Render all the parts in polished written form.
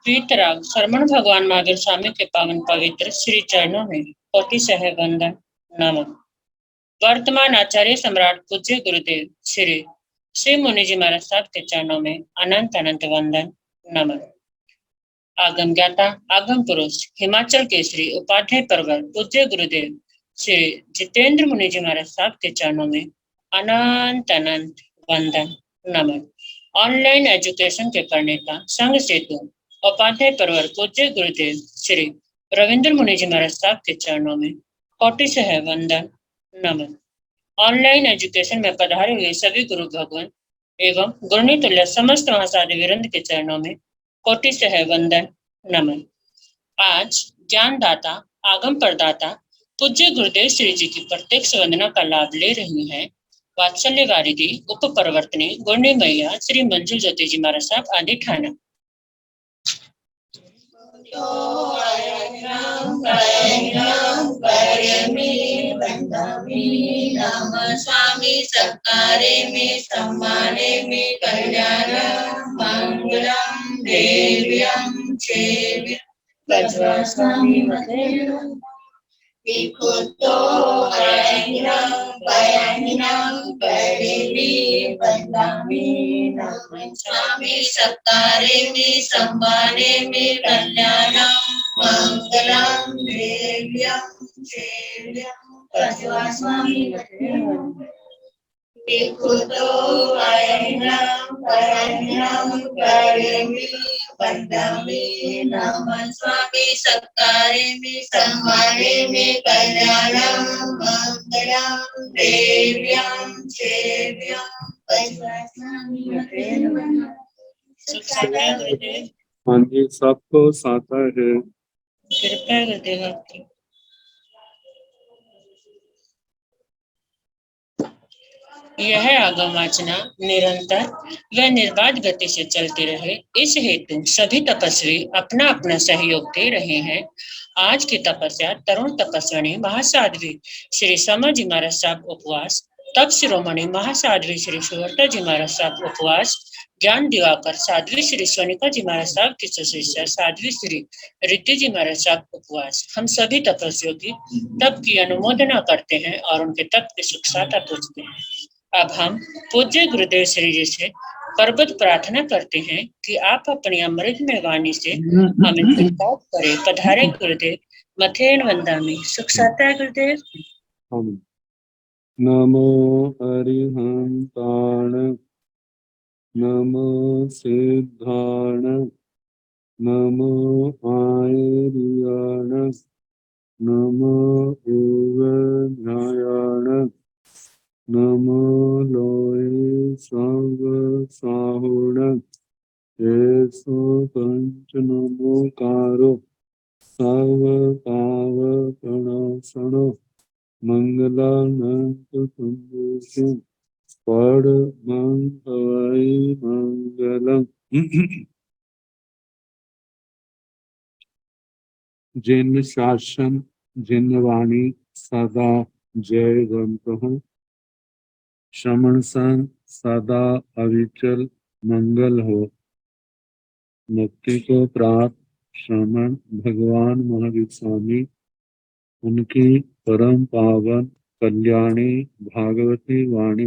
वीतराग श्रमण भगवान महावीर स्वामी के पावन पवित्र श्री चरणों में कोटि सह वंदन नमः। वर्तमान आचार्य सम्राट पूज्य गुरुदेव श्री श्री मुनि जी महाराज साहब के चरणों में अनंत अनंत वंदन नमः। आगम ज्ञाता आगम पुरुष हिमाचल केसरी उपाध्याय परवर पूज्य गुरुदेव श्री जितेंद्र मुनि जी महाराज साहब के चरणों में अनंत अनंत वंदन नमः। ऑनलाइन एजुकेशन के प्रणेता संघ सेतु उपाध्याय परवर पूज्य गुरुदेव श्री रविंद्र मुनि जी महाराज साहब के चरणों में कोटि सह वंदन नमः। ऑनलाइन एजुकेशन में पधारे हुए सभी गुरु भगवान एवं गुरुनी तुल्य समस्त महासाधु वीरंद के चरणों में कोटि सह वंदन नमः। आज ज्ञानदाता आगम प्रदाता पूज्य गुरुदेव श्री जी की प्रत्यक्ष वंदना का लाभ ले रही हैं वात्सल्य वारिधि उप परिवर्तनी गुरनी मैया श्री मंजू ज्योति जी महाराज साहब आदि ठाना। नाम स्वामी सत्कारे में सम्माने में कल्याण मंगलम देव्यम सेव्य बजवा स्वामी विकुतो अयहिनम भयहिनम परिवी वंदामि नमः स्वामी सत्कारे में सम्माने में कल्याणम मंगलम देव्यम सेव्यम बजवा स्वामी विकुतो अयहिनम भयहिनम परिवी वंदामि नमः स्वामी सत्कारे में सम्माने में कल्याणम मंगलम देव्यम सेव्यम बजवा स्वामी हाँ जी, सबको साता है। कृपया गुरुदेव आपकी। यह आगम वाचना निरंतर व निर्बाध गति से चलती रहे, इस हेतु सभी तपस्वी अपना अपना सहयोग दे रहे हैं। आज की तपस्या तरुण तपस्विनी महासाध्वी श्री समर जी महाराज साहब उपवास, तप शिरोमणि महासाध्वी श्री सुवर्ता जी महाराज साहब उपवास, ज्ञान दिवाकर साध्वी श्री सोनिका जी महाराज साहब की शिष्या साध्वी श्री रिद्धि जी महाराज साहब उपवास। हम सभी तपस्वियों की तप की अनुमोदना करते हैं और उनके तप की सुखसाता पूछते हैं। अब हम पूज्य गुरुदेव श्री जी से करबद्ध प्रार्थना करते हैं कि आप अपनी अमृतमय वाणी से हमें प्रताप करें। पधारे गुरुदेव, मथेन वंदामि। सुख साता है गुरुदेव। नमो अरिहंताण, नमो सिद्धाण, नमो आयर्याण, नमो उवध्यायाण, नमो लोये सर्व साहुण, येसु पंच नमोकारो सर्व पाव प्रणाशनो मंगलानंत संभूषण पड़ मंगवाई मंगलम। जिन शासन जिन वाणी सदा जयवंत हो, श्रमण संग सदा अविचल मंगल हो। मुक्ति को प्राप्त श्रमण भगवान महावीर स्वामी, उनकी परम पावन कल्याणी भागवती वाणी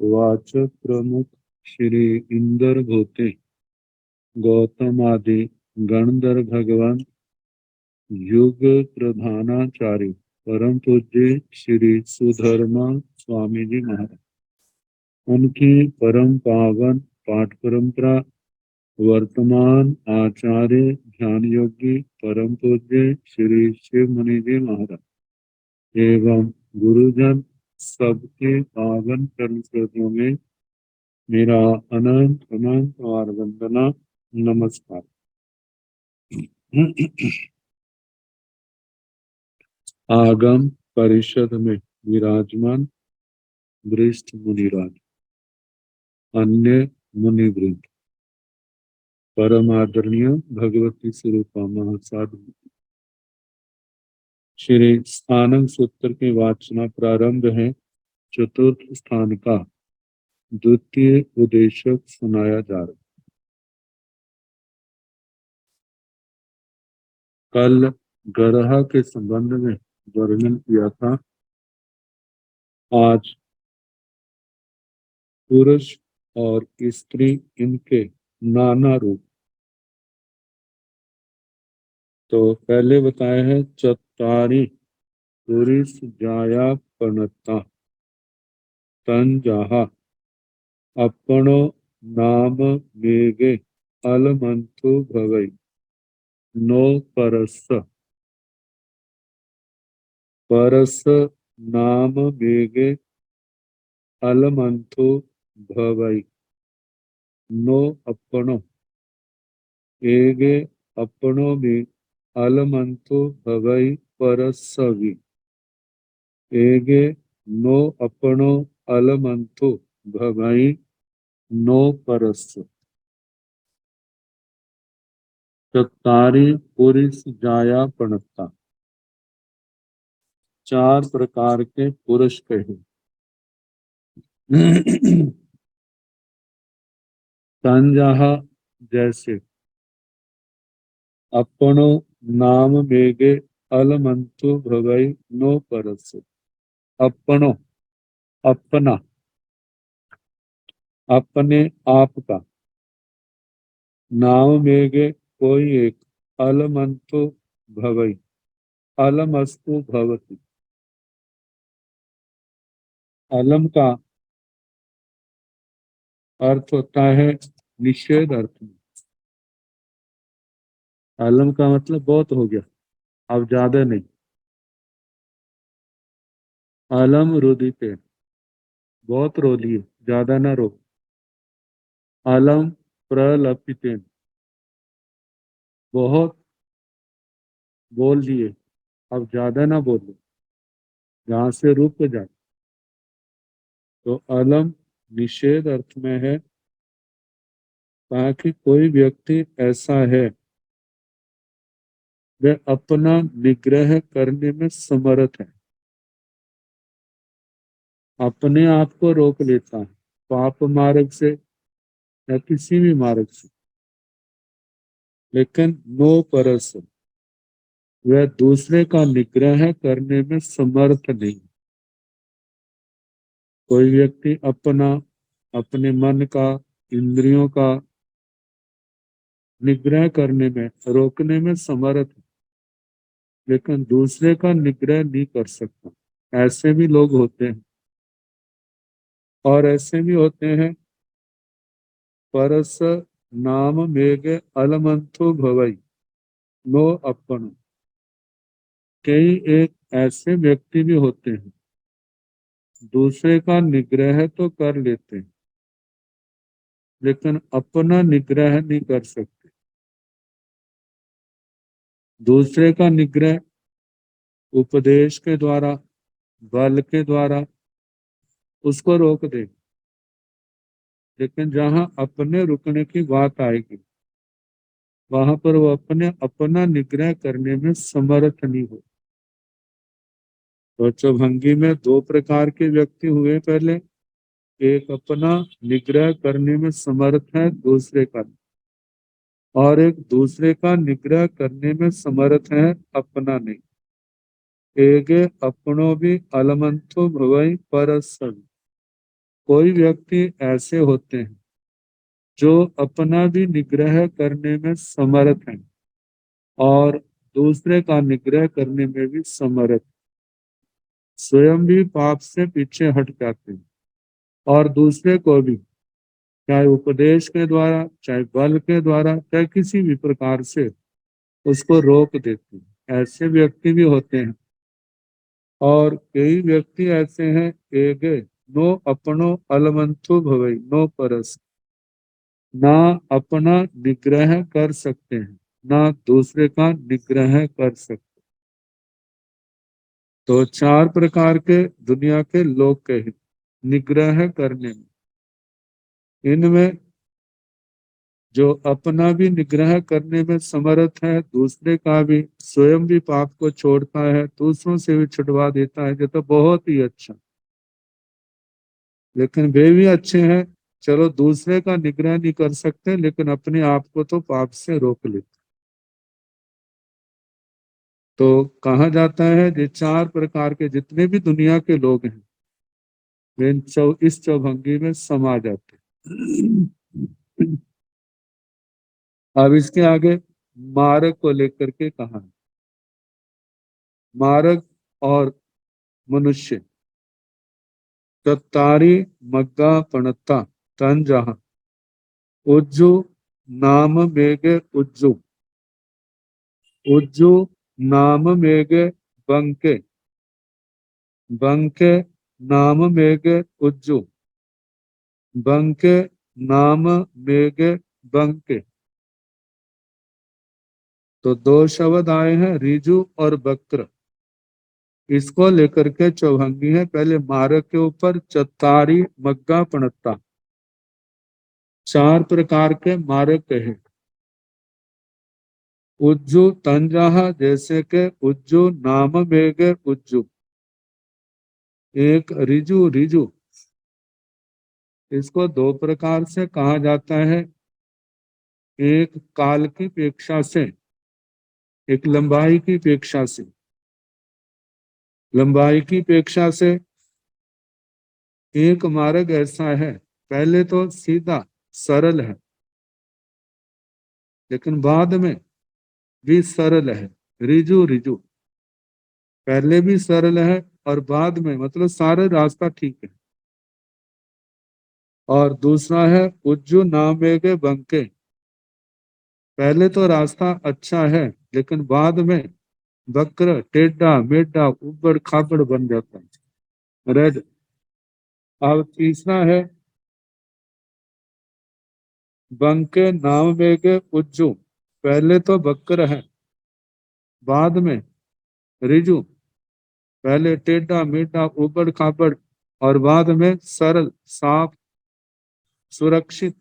वाचक प्रमुख श्री इंदर भूते गौतम आदि गणधर भगवान युग प्रधानाचार्य परम पूज्य श्री सुधर्मा स्वामी जी महाराज, उनकी परम पावन पाठ परंपरा वर्तमान आचार्य ध्यान योगी परम पूज्य श्री शिव मुनि जी महाराज एवं गुरुजन सबके पावन चरणों में मेरा अनंत अनंत और वंदना नमस्कार। आगम परिषद में विराजमान वरिष्ठ मुनिराज, अन्य मुनिवृंद, परम आदरणीय भगवती स्वरूपा महासाधु, श्री स्थानम सूत्र की वाचना प्रारंभ है। चतुर्थ स्थान का द्वितीय उद्देशक सुनाया जा रहा है। कल ग्रह के संबंध में वर्णन किया था। आज पुरुष और स्त्री इनके नाना रूप। तो पहले बताए हैं चत्तारि पुरुष जाया पणता तंजाहा अपनो नाम मेगे अलमंतु भवै नो परस नाम मेगे अलमंतु भवै नो अपनो एगे अपनो में अलमंतु भवै परसवि एगे नो अपनो अलमंतु भवै नो परस। चत्तारि पुरुष जाया पणता। चार प्रकार के पुरुष कहे। तंजहा जैसे अपनो नाम मेगे अलमंतु भवै नो परस। अपनो अपना अपने आप का, नाम मेगे कोई एक, अलमंतु भवै अलमस्तु भवति। अलम का अर्थ होता है निषेध अर्थ में। अलम का मतलब बहुत हो गया, अब ज्यादा नहीं। अलम रुदिते, बहुत रो लिए, ज्यादा ना रो। अलम प्रलपिते, बहुत बोल लिए, अब ज्यादा ना बोलो, जहां से रुक जाए। तो अलम निषेध अर्थ में है, ताकि कोई व्यक्ति ऐसा है वह अपना निग्रह करने में समर्थ है, अपने आप को रोक लेता है पाप मार्ग से या किसी भी मार्ग से, लेकिन नो परस, वह दूसरे का निग्रह करने में समर्थ नहीं। कोई व्यक्ति अपने मन का, इंद्रियों का निग्रह करने में, रोकने में समर्थ है, लेकिन दूसरे का निग्रह नहीं कर सकता। ऐसे भी लोग होते हैं। और ऐसे भी होते हैं परस नाम मेघ अलमंथु भवई नो अपन। कई एक ऐसे व्यक्ति भी होते हैं, दूसरे का निग्रह तो कर लेते हैं, लेकिन अपना निग्रह नहीं कर सकते। दूसरे का निग्रह उपदेश के द्वारा, बल के द्वारा उसको रोक दे, लेकिन जहां अपने रुकने की बात आएगी वहां पर वो अपना निग्रह करने में समर्थ नहीं हो। तो चौभंगी में दो प्रकार के व्यक्ति हुए पहले। एक अपना निग्रह करने में समर्थ है दूसरे का, और एक दूसरे का निग्रह करने में समर्थ है, अपना नहीं। एक अपनों भी अलमंथो भवई परसव। कोई व्यक्ति ऐसे होते हैं जो अपना भी निग्रह करने में समर्थ है और दूसरे का निग्रह करने में भी समर्थ, स्वयं भी पाप से पीछे हट जाते हैं और दूसरे को भी, चाहे उपदेश के द्वारा, चाहे बल के द्वारा, चाहे किसी भी प्रकार से उसको रोक देते हैं। ऐसे व्यक्ति भी होते हैं। और कई व्यक्ति ऐसे हैं, एक नो अपनो अलमंथु भवई नो परस, ना अपना निग्रह कर सकते हैं, ना दूसरे का निग्रह कर सकते। तो चार प्रकार के दुनिया के लोग कहे निग्रह करने में। इनमें जो अपना भी निग्रह करने में समर्थ है, दूसरे का भी, स्वयं भी पाप को छोड़ता है, दूसरों से भी छुड़वा देता है, ये तो बहुत ही अच्छा। लेकिन वे भी अच्छे हैं, चलो दूसरे का निग्रह नहीं कर सकते लेकिन अपने आप को तो पाप से रोक लेते। तो कहा जाता है ये 4 प्रकार के जितने भी दुनिया के लोग हैं वे इस चौभंगी में समा जाते हैं। अब इसके आगे मार्ग को लेकर के कहा है। मार्ग और मनुष्य चत्तारी मग्गा पणता तन जहा उज्जु नाम मेघे उज्जु उज्जु नाम मेघे बंके बंके नाम मेघे उज्जु बंके नाम मेघे बंके। तो 2 शब्द आए हैं रिजु और बक्र, इसको लेकर के चौभंगी है। पहले मार्ग के ऊपर चत्तारी मग्गा पणत्ता 4 प्रकार के मार्ग कहे। उज्जु तंजाहा जैसे के उज्जु नाम मेघे उज्जु, एक रिजु रिजु, इसको 2 प्रकार से कहा जाता है। एक काल की अपेक्षा से, एक लंबाई की अपेक्षा से। लंबाई की अपेक्षा से एक मार्ग ऐसा है, पहले तो सीधा सरल है लेकिन बाद में भी सरल है। रिजु रिजु, पहले भी सरल है और बाद में मतलब सारे रास्ता ठीक है। और दूसरा है उज्जु नामेगे बंके, पहले तो रास्ता अच्छा है लेकिन बाद में वक्र टेढ़ा मेढ़ा उबड़ खाबड़ बन जाता है। रेड। अब तीसरा है बंके नाम मेगे उज्जु, पहले तो वक्र है बाद में रिजु, पहले टेढ़ा मेढ़ा उबड़ खाबड़ और बाद में सरल साफ सुरक्षित।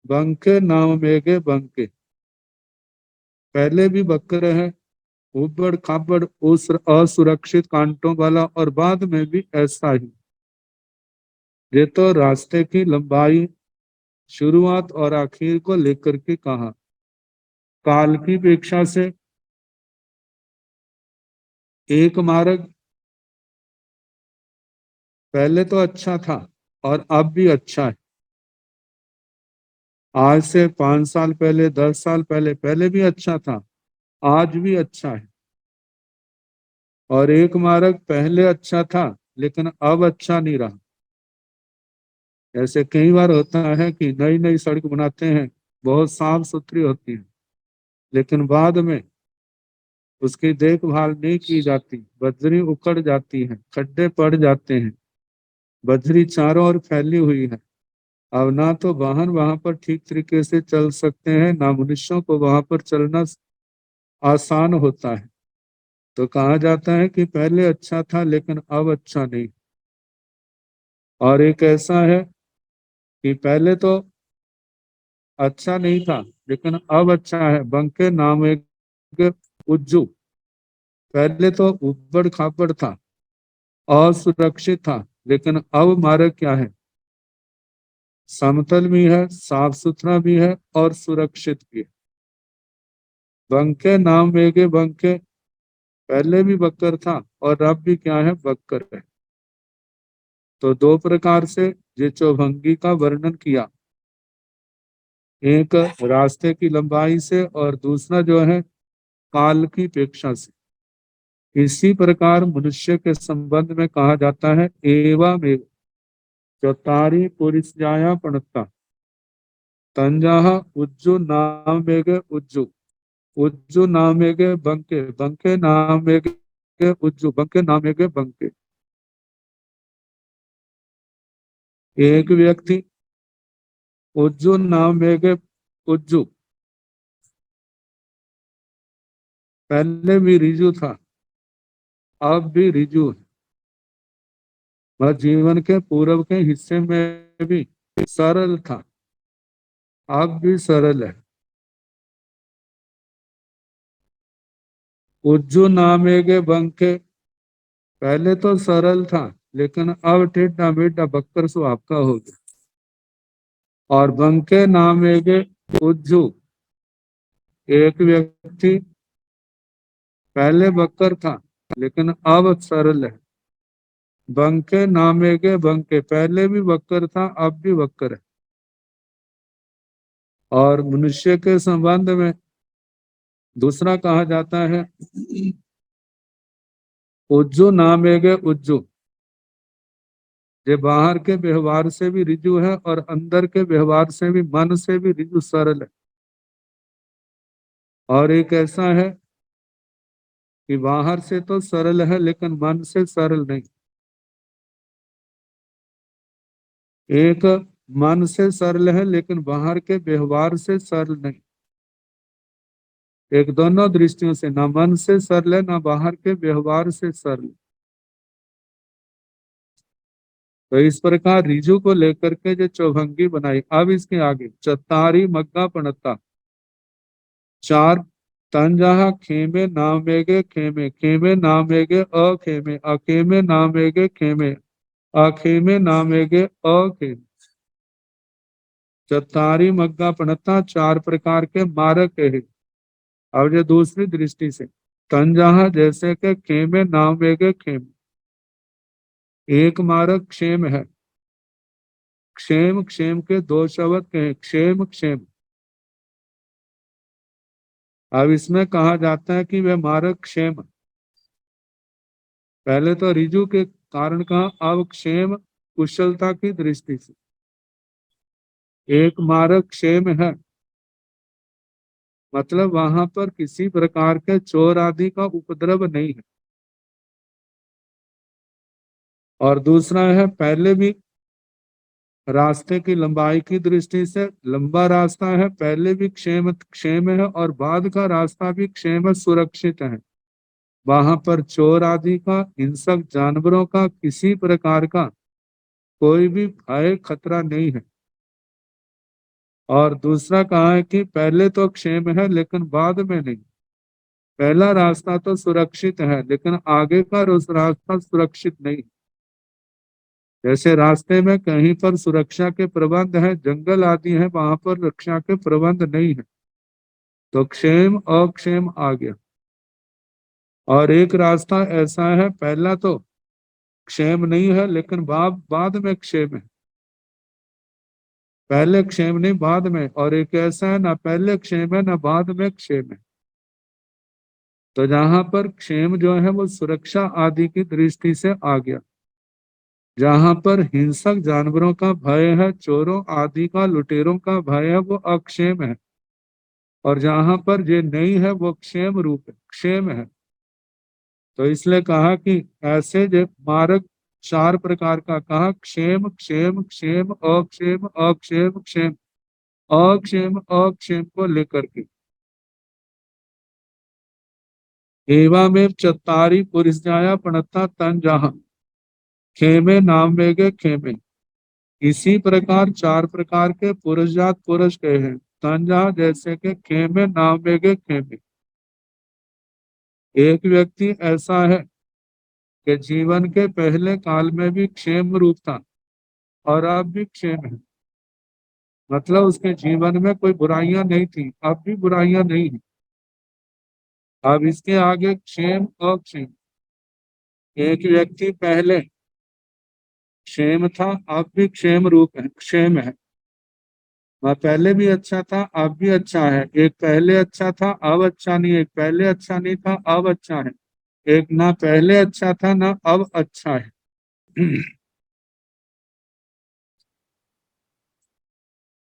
बंके नाम मेगे बंके, पहले भी वक्र है उबड़ खाबड़ उस असुरक्षित कांटों वाला और बाद में भी ऐसा ही। ये तो रास्ते की लंबाई शुरुआत और आखिर को लेकर के कहा। काल की अपेक्षा से एक मार्ग पहले तो अच्छा था और अब भी अच्छा है। आज से 5 साल पहले 10 साल पहले पहले भी अच्छा था, आज भी अच्छा है। और एक मार्ग पहले अच्छा था लेकिन अब अच्छा नहीं रहा। ऐसे कई बार होता है कि नई नई सड़क बनाते हैं, बहुत साफ सुथरी होती है लेकिन बाद में उसकी देखभाल नहीं की जाती, बजरी उखड़ जाती है, खड्डे पड़ जाते हैं, बजरी चारों ओर फैली हुई है। अब ना तो वाहन वहां पर ठीक तरीके से चल सकते हैं, ना मनुष्यों को वहां पर चलना आसान होता है। तो कहा जाता है कि पहले अच्छा था लेकिन अब अच्छा नहीं। और एक ऐसा है कि पहले तो अच्छा नहीं था लेकिन अब अच्छा है। बंके नाम एक उज्जू, पहले तो उबड़ खाबड़ था, असुरक्षित था, लेकिन अब मार्ग क्या है, समतल भी है, साफ सुथरा भी है और सुरक्षित भी है। बंके नाम मेगे बंके, पहले भी बक्कर था और अब भी क्या है, बक्कर है। तो 2 प्रकार से ये चौभंगी का वर्णन किया, एक रास्ते की लंबाई से और दूसरा जो है काल की अपेक्षा से। इसी प्रकार मनुष्य के संबंध में कहा जाता है एवं एवं चौतारी पुरिसजाया पणता तंजाह उज्जु नामेगे उज्जु उज्जु नामेगे बंके बंके नामेगे उज्जु बंके नामेगे बंके। एक व्यक्ति उज्जु नामेगे उज्जु, पहले भी रिजु था अब भी रिजु है। वह जीवन के पूर्व के हिस्से में भी सरल था अब भी सरल है। उज्जु नामेगे बंके, पहले तो सरल था लेकिन अब टेढ़ा मेढ़ा बक्कर सो आपका हो गया। और बंके नामेगे उज्जु, एक व्यक्ति पहले वक्र था लेकिन अब सरल है। बंके नामेगे बंके, पहले भी वक्र था अब भी वक्र है। और मनुष्य के संबंध में दूसरा कहा जाता है उज्जू नामेगे उज्जू, ये बाहर के व्यवहार से भी रिजु है और अंदर के व्यवहार से भी, मन से भी रिजु सरल है। और एक ऐसा है कि बाहर से तो सरल है लेकिन मन से सरल नहीं। एक मन से सरल है लेकिन बाहर के व्यवहार से सरल नहीं। एक दोनों दृष्टियों से, ना मन से सरल है ना बाहर के व्यवहार से सरल। तो इस प्रकार रिजु को लेकर के जो चौभंगी बनाई। अब इसके आगे चतारी मग्गा पणता, चार तन जहा खेमे नामेगे खेमे, खेमे नामेगे अखेमे, अखेमे नामेगे खेमे, अखेमे नामेगे अखेमे। चतारी मग्गा पणता, चार प्रकार के मारक है। अब ये दूसरी दृष्टि से तन जहा जैसे के खेमे नामेगे खेमे, एक मारक क्षेम है। क्षेम क्षेम के दो शब्द कहे, क्षेम क्षेम। अब इसमें कहा जाता है कि वह मारक क्षेम, पहले तो रिजु के कारण कहा, अब क्षेम कुशलता की दृष्टि से। एक मारक क्षेम है मतलब वहां पर किसी प्रकार के चोर आदि का उपद्रव नहीं है। और दूसरा है पहले भी रास्ते की लंबाई की दृष्टि से लंबा रास्ता है, पहले भी क्षेम क्षेम है और बाद का रास्ता भी क्षेम सुरक्षित है। वहां पर चोर आदि का, हिंसक जानवरों का किसी प्रकार का कोई भी भय खतरा नहीं है। और दूसरा कहा है कि पहले तो क्षेम है लेकिन बाद में नहीं। पहला रास्ता तो सुरक्षित है लेकिन आगे का रास्ता सुरक्षित नहीं। जैसे रास्ते में कहीं पर सुरक्षा के प्रबंध है, जंगल आदि है, वहां पर रक्षा के प्रबंध नहीं है, तो क्षेम अक्षेम आ गया। और एक रास्ता ऐसा है, पहला तो क्षेम नहीं है लेकिन बाद में क्षेम है। पहले क्षेम नहीं बाद में। और एक ऐसा है ना पहले क्षेम है ना बाद में क्षेम है। तो जहां पर क्षेम जो है वो सुरक्षा आदि की दृष्टि से आ गया। जहां पर हिंसक जानवरों का भय है, चोरों आदि का, लुटेरों का भय है, वो अक्षेम है। और जहां पर ये नहीं है वो क्षेम रूप है, क्षेम है। तो इसलिए कहा कि ऐसे जो मार्ग चार प्रकार का कहा, क्षेम क्षेम क्षेम अक्षेम अक्षेम क्षेम, अक्षेम अक्षेम को लेकर के एवा में चतारी पुरुष जाया पणता तन जहा, खेमे नाम वेगे खेमे। इसी प्रकार चार प्रकार के पुरुष जात पुरुष कहे हैं। तन जहा जैसे के खेमे नाम वेगे खेमे, एक व्यक्ति ऐसा है कि जीवन के पहले काल में भी क्षेम रूप था और अब भी क्षेम है। मतलब उसके जीवन में कोई बुराइयां नहीं थी, अब भी बुराइयां नहीं है। अब इसके आगे क्षेम अक्षेम। एक व्यक्ति पहले क्षेम था, अब भी क्षेम रूप है, क्षेम है। वह पहले भी अच्छा था अब भी अच्छा है। एक पहले अच्छा था अब अच्छा नहीं, एक पहले अच्छा नहीं था अब अच्छा है। एक ना पहले अच्छा था ना अब अच्छा है।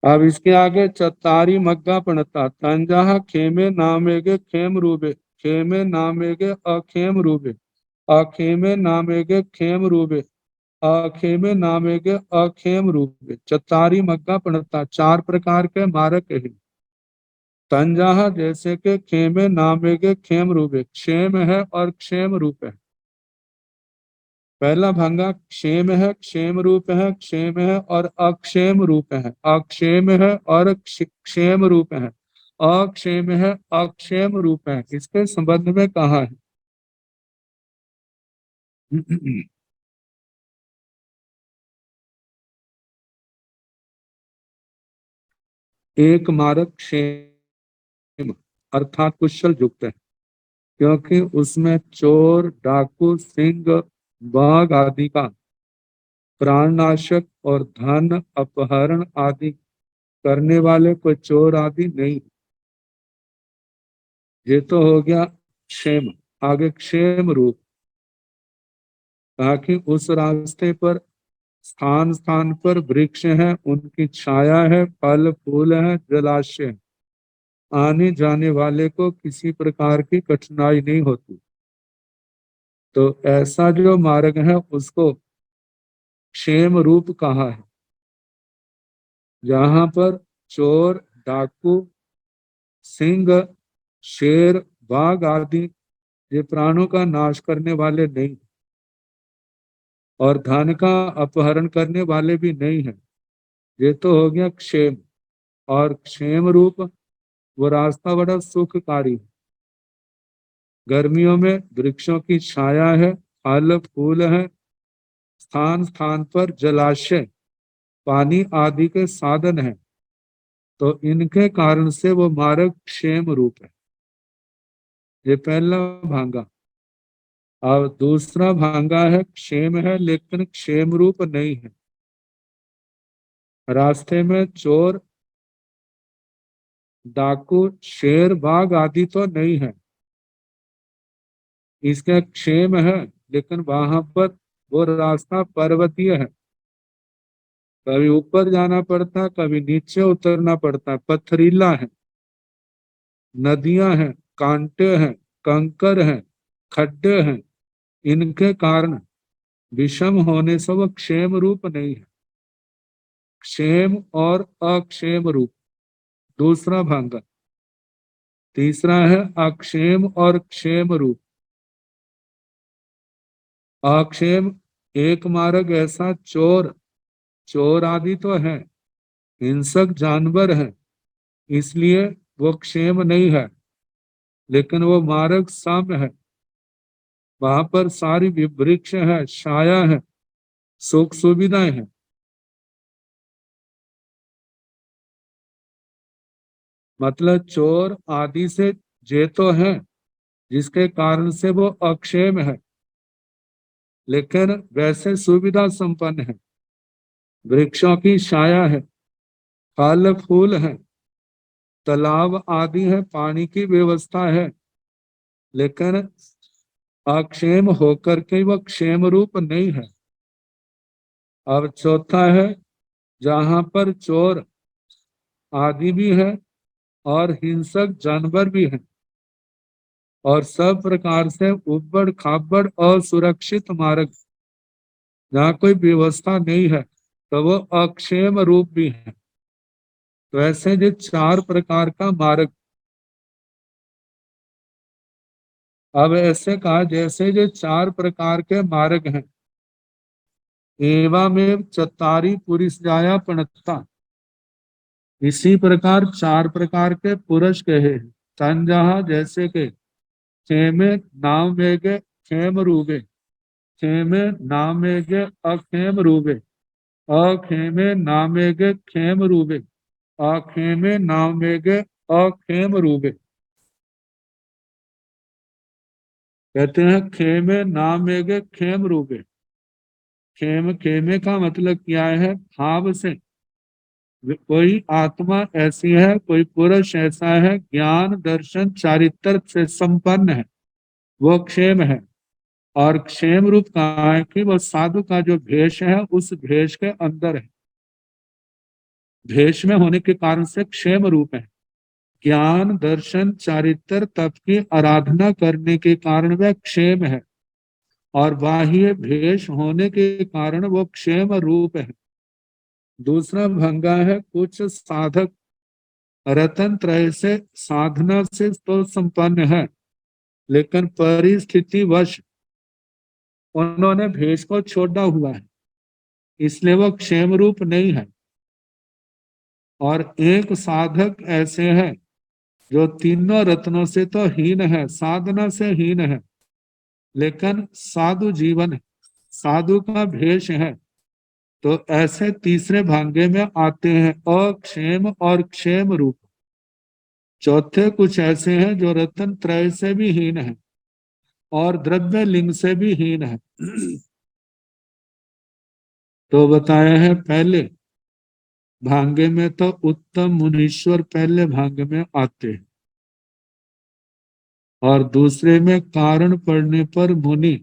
अब इसके आगे चतारी मग्गा पड़ता तंजा खेमे नामेगे खेम रूबे, खेमे नामेगे अखेम रूबे, अखेमे नामेगे खेम रूबे, अखेमे नामेगे अखेम रूबे। चतारी मग्गा पड़ता, चार प्रकार के मारक है। तंजा जैसे के खेमे नामेगे खेम रूबे, क्षेम है और क्षेम रूप है। पहला भंगा क्षेम है, क्षेम रूप है, क्षेम है और अक्षेम रूप है, अक्षेम है और क्षेम रूप है, अक्षेम है अक्षेम रूप है। इसके संबंध में कहा है एक मारक क्षेम अर्थात कुशल युक्त है। क्योंकि उसमें चोर, डाकू, सिंह, बाघ आदि का प्राणनाशक और धन अपहरण आदि करने वाले कोई चोर आदि नहीं। ये तो हो गया क्षेम। आगे क्षेम रूप, ताकि उस रास्ते पर स्थान स्थान पर वृक्ष हैं, उनकी छाया है, फल फूल है, जलाशय है, आने जाने वाले को किसी प्रकार की कठिनाई नहीं होती। तो ऐसा जो मार्ग है उसको क्षेम रूप कहा है, जहां पर चोर, डाकू, सिंह, शेर, बाघ आदि ये प्राणों का नाश करने वाले नहीं, और धन का अपहरण करने वाले भी नहीं है। ये तो हो गया क्षेम। और क्षेम रूप वो रास्ता बड़ा सुखकारी है। गर्मियों में वृक्षों की छाया है, फल फूल है, स्थान स्थान पर जलाशय, पानी आदि के साधन है। तो इनके कारण से वो मार्ग क्षेम रूप है। ये पहला भांगा। और दूसरा भांगा है क्षेम है, लेकिन क्षेम रूप नहीं है। रास्ते में चोर, डाकू, शेर, बाघ आदि तो नहीं है, इसका क्षेम है। लेकिन वहां पर वो रास्ता पर्वतीय है, कभी ऊपर जाना पड़ता है, कभी नीचे उतरना पड़ता है, पथरीला है, नदियां हैं, कांटे हैं, कंकर हैं, खड्डे हैं। इनके कारण विषम होने से वह क्षेम रूप नहीं है। क्षेम और अक्षेम रूप दूसरा भांगा। तीसरा है अक्षेम और क्षेम रूप। अक्षेम एक मार्ग ऐसा, चोर, चोर आदि तो है, हिंसक जानवर है, इसलिए वो क्षेम नहीं है। लेकिन वो मार्ग साम्य है, वहां पर सारी वृक्ष है, छाया है, सुख सुविधाएं हैं। मतलब चोर आदि से जे तो है, जिसके कारण से वो अक्षेम है, लेकिन वैसे सुविधा संपन्न है। वृक्षों की छाया है, फल फूल है, तालाब आदि है, पानी की व्यवस्था है, लेकिन अक्षेम होकर के वह क्षेम रूप नहीं है। अब चौथा है, जहां पर चोर आदि भी है और हिंसक जानवर भी है, और सब प्रकार से उबड़ खाबड़ असुरक्षित मार्ग, जहाँ कोई व्यवस्था नहीं है, तो वो अक्षेम रूप भी है। तो ऐसे जो चार प्रकार का मार्ग, अब ऐसे कहा जैसे जो चार प्रकार के मार्ग हैं, एवमेव चत्तारि पुरिसजाया प्रणतता, इसी प्रकार चार प्रकार के पुरुष कहे हैं। संजहा जैसे के क्षेमे नाम वेगे क्षेम रूबे, क्षेमे नाम वेगे अक्षेम रूबे, अक्षेमे नाम वेगे क्षेम रूबे, अक्षेमे नाम वेगे अक्षेम रूबे। कहते हैं खेमे नाम वेगे क्षेम रूबे। खेम, खेमे का मतलब क्या है? भाव से। कोई आत्मा ऐसी है, कोई पुरुष ऐसा है, ज्ञान दर्शन चारित्र से संपन्न है, वो क्षेम है। और क्षेम रूप कहा है कि वो साधु का जो भेष है उस भेष के अंदर है, भेष में होने के कारण से क्षेम रूप है। ज्ञान दर्शन चारित्र तप की आराधना करने के कारण वह क्षेम है, और बाह्य भेष होने के कारण वो क्षेम रूप है। दूसरा भंगा है, कुछ साधक रतन त्रय से साधना से तो संपन्न है, लेकिन परिस्थिति वश उन्होंने भेष को छोड़ा हुआ है, इसलिए वो क्षेम रूप नहीं है। और एक साधक ऐसे है जो तीनों रत्नों से तो हीन है, साधना से हीन है, लेकिन साधु जीवन है, साधु का भेष है। तो ऐसे तीसरे भांगे में आते हैं अक्षेम और क्षेम रूप। चौथे कुछ ऐसे हैं जो रत्न त्रय से भी हीन है, और द्रव्य लिंग से भी हीन है। तो बताया है पहले भांगे में तो उत्तम मुनीश्वर पहले भांग में आते हैं, और दूसरे में कारण पड़ने पर मुनि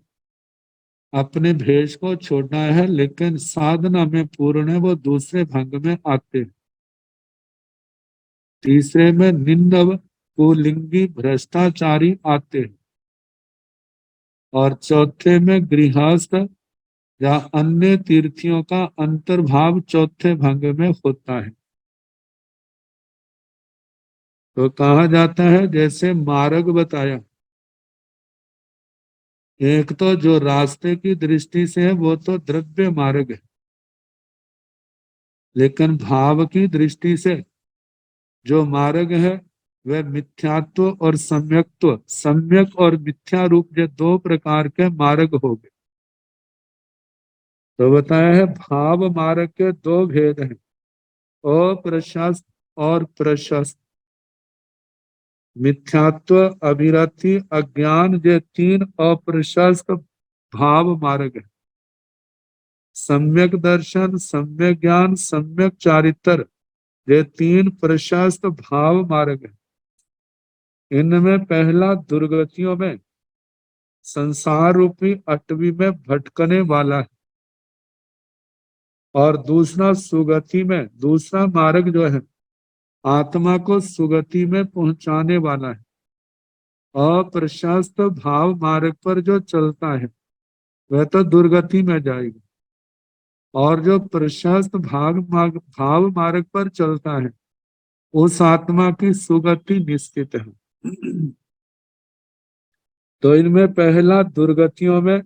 अपने भेष को छोड़ना है, लेकिन साधना में पूर्ण है, वो दूसरे भांग में आते हैं। तीसरे में निंदव कुलिंगी भ्रष्टाचारी आते हैं, और चौथे में गृहस्थ या अन्य तीर्थियों का अंतर्भाव चौथे भाग में होता है। तो कहा जाता है जैसे मार्ग बताया, एक तो जो रास्ते की दृष्टि से है वो तो द्रव्य मार्ग है, लेकिन भाव की दृष्टि से जो मार्ग है वह मिथ्यात्व और सम्यक्त्व, सम्यक और मिथ्या रूप, ये दो प्रकार के मार्ग हो गए। तो बताया है भाव मार्ग के दो भेद हैं, अप्रशस्त और प्रशस्त। मिथ्यात्व, अभिरति, अज्ञान, ये तीन अप्रशस्त भाव मार्ग है। सम्यक दर्शन, सम्यक ज्ञान, सम्यक चारित्र, ये तीन प्रशस्त भाव मार्ग है। इनमें पहला दुर्गतियों में संसार रूपी अटवी में भटकने वाला है, और दूसरा सुगति में, दूसरा मार्ग जो है आत्मा को सुगति में पहुंचाने वाला है। अप्रशस्त भाव मार्ग पर जो चलता है वह तो दुर्गति में जाएगा, और जो प्रशस्त भाव मार्ग पर चलता है उस आत्मा की सुगति निश्चित है। तो इनमें पहला दुर्गतियों में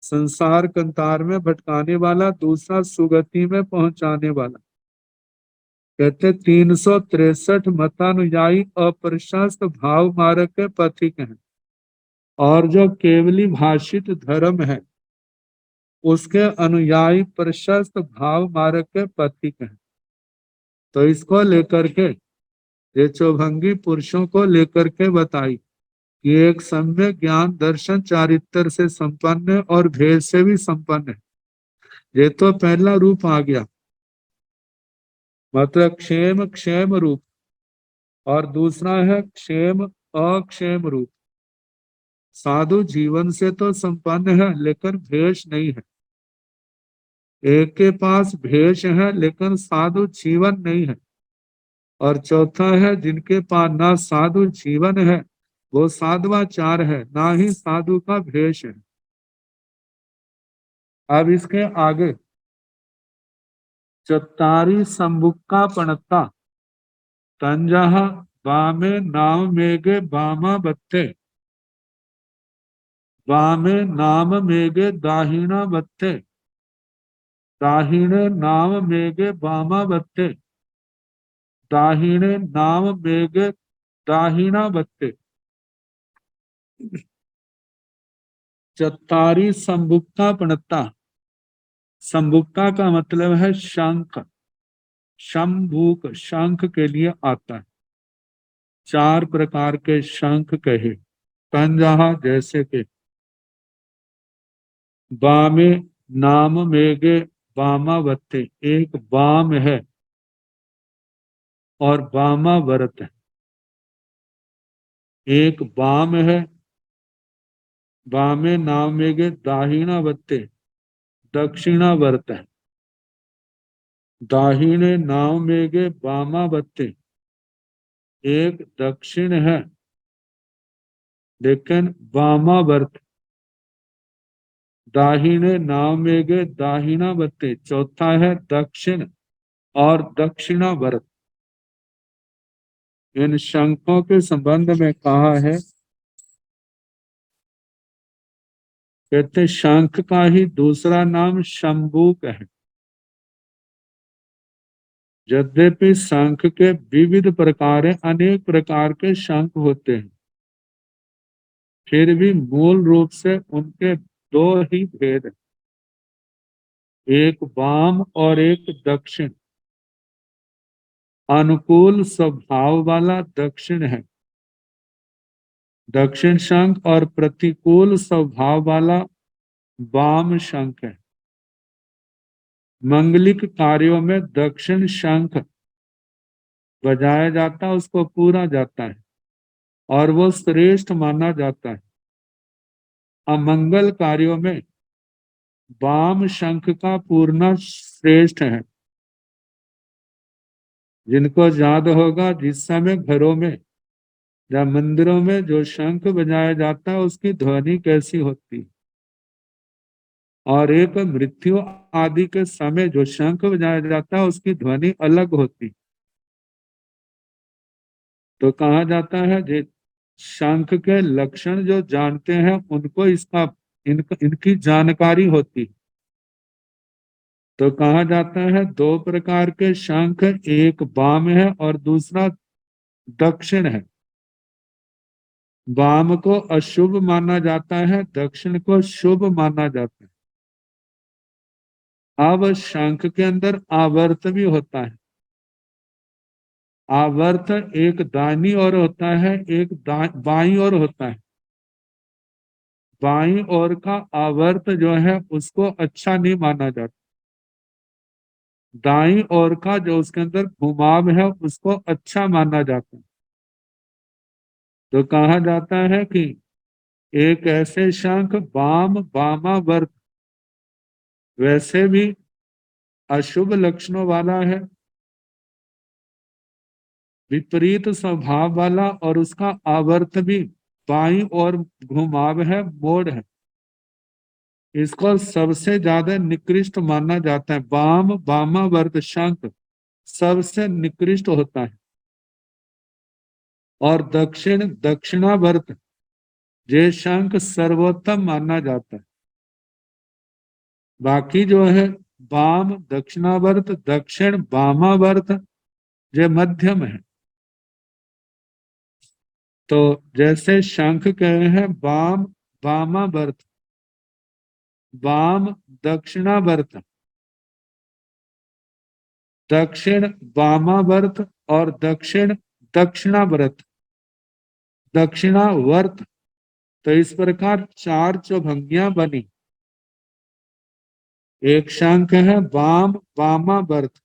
संसार कंतार में भटकाने वाला, दूसरा सुगति में पहुंचाने वाला। कहते 363 मतानुयायी अप्रशस्त भाव मार्ग के पथिक हैं, और जो केवली भाषित धर्म है उसके अनुयायी प्रशस्त भाव मार्ग के पथिक हैं। तो इसको लेकर के ये चौभंगी पुरुषों को लेकर के बताई कि एक सम्यक ज्ञान दर्शन चारित्र से संपन्न है और भेद से भी संपन्न है। ये तो पहला रूप आ गया, मतलब क्षेम क्षेम रूप, और दूसरा है क्षेम अक्षेम रूप। साधु जीवन से तो संपन्न है लेकिन भेष नहीं है, एक के पास भेष है लेकिन साधु जीवन नहीं है, और चौथा है जिनके पास ना साधु जीवन है वो साधवाचार है, ना ही साधु का भेष है। अब इसके आगे चत्तारी संबुक्का पणता तंजह बामे नाम मेघे बामा बत्ते, बामे नाम मेघे दाहिना बत्ते, दाहिने नाम मेघे बामा बत्ते, दाहिने नाम मेघे दाहिना बत्ते। चत्तारी संबुक्ता पणता, संबुक्ता का मतलब है शंख, शंभूक शंख के लिए आता है। चार प्रकार के शंख कहे, तंजहा जैसे के, बामे नाम मेघे बामावत्ते, एक बाम है और बामावर्त है। एक बाम है, बामे नाम मेघे दाहिनावत्ते, दक्षिणावर्त है। दाहिने नाम मेघे बामावत्ते, एक दक्षिण है लेकिन बामावर्त। दाहिने नाम मेघे दाहिनावत्ते, चौथा है दक्षिण और दक्षिणावर्त। इन शंखों के संबंध में कहा है, कहते शंख का ही दूसरा नाम शंभूक है। यद्यपि शंख के विविध प्रकार, अनेक प्रकार के शंख होते हैं, फिर भी मूल रूप से उनके दो ही भेद हैं, एक वाम और एक दक्षिण। अनुकूल स्वभाव वाला दक्षिण है, दक्षिण शंख और प्रतिकूल स्वभाव वाला वाम शंख है। मंगलिक कार्यों में दक्षिण शंख बजाया जाता है, उसको पूरा जाता है और वो श्रेष्ठ माना जाता है। अमंगल कार्यों में वाम शंख का पूर्णा श्रेष्ठ है। जिनको याद होगा, जिस समय घरों में या मंदिरों में जो शंख बजाया जाता है उसकी ध्वनि कैसी होती है, और एक मृत्यु आदि के समय जो शंख बजाया जाता है उसकी ध्वनि अलग होती। तो कहा जाता है जे शंख के लक्षण जो जानते हैं उनको इनकी जानकारी होती। तो कहा जाता है दो प्रकार के शंख, एक वाम है और दूसरा दक्षिण है। वाम को अशुभ माना जाता है, दक्षिण को शुभ माना जाता है। अब शंख के अंदर आवर्त भी होता है। आवर्त एक दाहिनी ओर होता है, एक बाईं ओर होता है। बाईं ओर का आवर्त जो है उसको अच्छा नहीं माना जाता। दाईं ओर का जो उसके अंदर घुमाव है उसको अच्छा माना जाता है। तो कहा जाता है कि एक ऐसे शंख वाम वामावर्त वैसे भी अशुभ लक्षणों वाला है, विपरीत स्वभाव वाला, और उसका आवर्त भी बाईं ओर घुमाव है, मोड़ है। इसको सबसे ज्यादा निकृष्ट माना जाता है। वाम वामावर्त शंख सबसे निकृष्ट होता है और दक्षिण दक्षिणावर्त ये शंख सर्वोत्तम माना जाता है। बाकी जो है वाम दक्षिणावर्त दक्षिण वामावर्त ये मध्यम है। तो जैसे शंख कहे हैं वाम वामावर्त, वाम दक्षिणावर्त, दक्षिण वामावर्त और दक्षिण दक्षिणावर्त, दक्षिणावर्त। तो इस प्रकार चार चौभंगियां बनी। एक शंख है वाम वामावर्त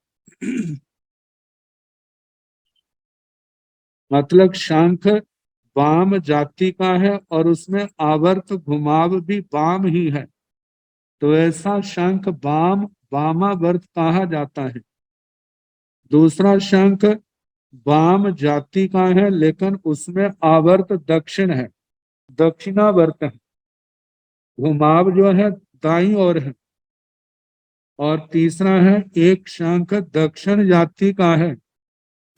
मतलब शंख वाम जाति का है और उसमें आवर्त घुमाव भी वाम ही है, तो ऐसा शंख वाम वामावर्त कहा जाता है। दूसरा शंख वाम जाति का है लेकिन उसमें आवर्त दक्षिण है, दक्षिणावर्त है, घुमाव जो है दाईं ओर है। और तीसरा है एक शंख दक्षिण जाति का है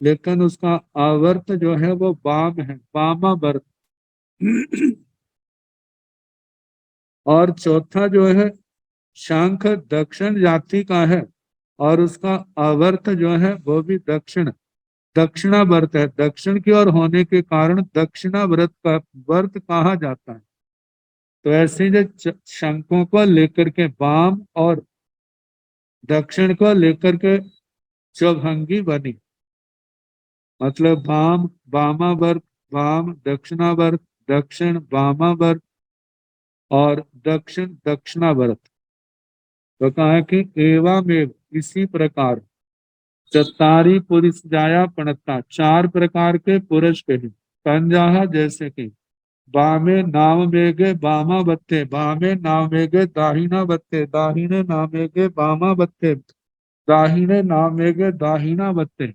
लेकिन उसका आवर्त जो है वो वाम है, वामावर्त। और चौथा जो है शंख दक्षिण जाति का है और उसका आवर्त जो है वो भी दक्षिणावर्त है। दक्षिण की ओर होने के कारण दक्षिणावर्त का वर्त कहा जाता है। तो ऐसे जो शंखों को लेकर के वाम और दक्षिण को लेकर के चौभंगी बनी, मतलब वाम वामावर्त, वाम दक्षिणावर्त, दक्षिण वामावर्त और दक्षिण दक्षिणावर्त। तो कहा कि एवमेव इसी प्रकार चत्तारी पुरुष जाया पणता, चार प्रकार के पुरुष के पंजाह, जैसे कि बामे नाम मेघे बामा बत्ते, बामे नाम मेघे दाहिना बत्ते, दाहिने नाम मेघे बामा बत्ते, दाहिने नाम मेघे दाहिना बत्ते।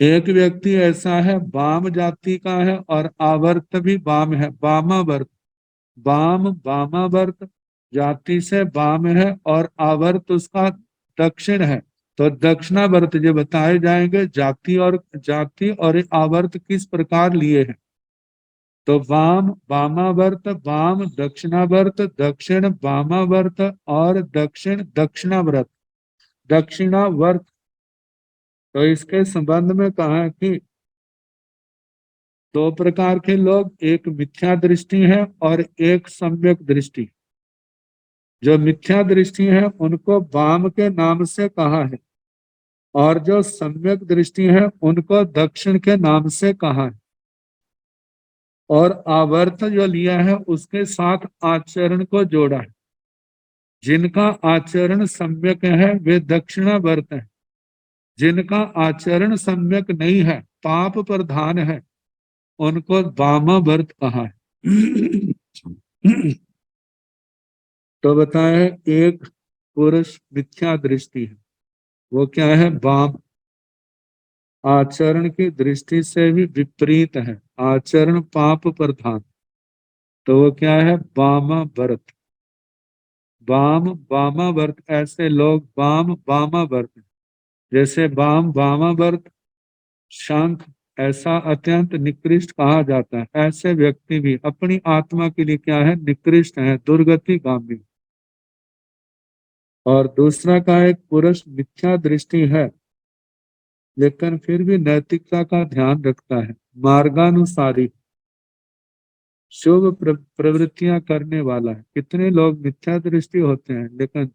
एक व्यक्ति ऐसा है वाम जाति का है और आवर्त भी वाम है, वामावर्त। वाम वामावर्त जाति से वाम है और आवर्त उसका दक्षिण है। तो दक्षिणावर्त जो बताए जाएंगे जाति और आवर्त किस प्रकार लिए हैं। तो वाम वामावर्त, वाम दक्षिणावर्त, दक्षिण वामावर्त और दक्षिण दक्षिणावर्त, दक्षिणावर्त। तो इसके संबंध में कहा है कि दो प्रकार के लोग, एक मिथ्या दृष्टि है और एक सम्यक दृष्टि। जो मिथ्या दृष्टि है उनको वाम के नाम से कहा है और जो सम्यक दृष्टि है उनको दक्षिण के नाम से कहा है। और आवर्त जो लिया है उसके साथ आचरण को जोड़ा है। जिनका आचरण सम्यक है वे दक्षिणावर्त है, जिनका आचरण सम्यक नहीं है, पाप प्रधान है, उनको वामावर्त कहा है। तो बताया है एक पुरुष मिथ्या दृष्टि है, वो क्या है? वाम। आचरण की दृष्टि से भी विपरीत है, आचरण पाप प्रधान, तो वो क्या है? वामावर्त। वाम वामावर्त, ऐसे लोग वाम वामावर्त, जैसे वाम वामावर्त शंख ऐसा अत्यंत निकृष्ट कहा जाता है, ऐसे व्यक्ति भी अपनी आत्मा के लिए क्या है? निकृष्ट है, दुर्गति गामी। और दूसरा का एक पुरुष मिथ्या दृष्टि है लेकिन फिर भी नैतिकता का ध्यान रखता है, मार्गानुसारी, शुभ प्रवृत्तियां करने वाला है। कितने लोग मिथ्या दृष्टि होते हैं लेकिन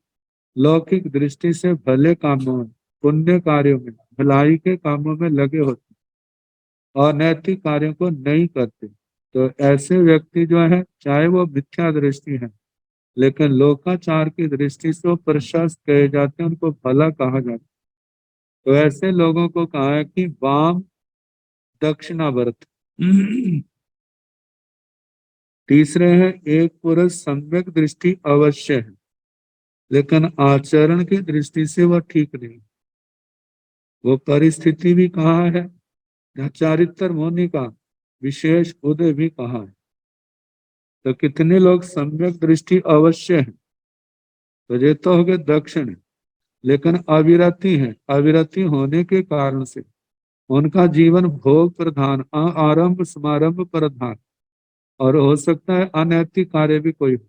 लौकिक दृष्टि से भले कामों में, पुण्य कार्यों में, भलाई के कामों में लगे होते हैं और नैतिक कार्यों को नहीं करते। तो ऐसे व्यक्ति जो है, चाहे वो मिथ्या दृष्टि है लेकिन लोकाचार की दृष्टि से वो प्रशस्त कहे जाते हैं, उनको भला कहा जाता है। तो ऐसे लोगों को कहा है कि वाम दक्षिणावर्त। तीसरे है एक पुरुष सम्यक दृष्टि अवश्य है लेकिन आचरण की दृष्टि से वह ठीक नहीं। वो परिस्थिति भी कहा है, या चारित्र होने का विशेष उदय भी कहा है। तो कितने लोग सम्यक दृष्टि अवश्य है, तो ये तो हो गए दक्षिण, लेकिन अविरति है, अविरति होने के कारण से उनका जीवन भोग प्रधान, आरंभ समारंभ प्रधान, और हो सकता है अनैतिक कार्य भी कोई हो।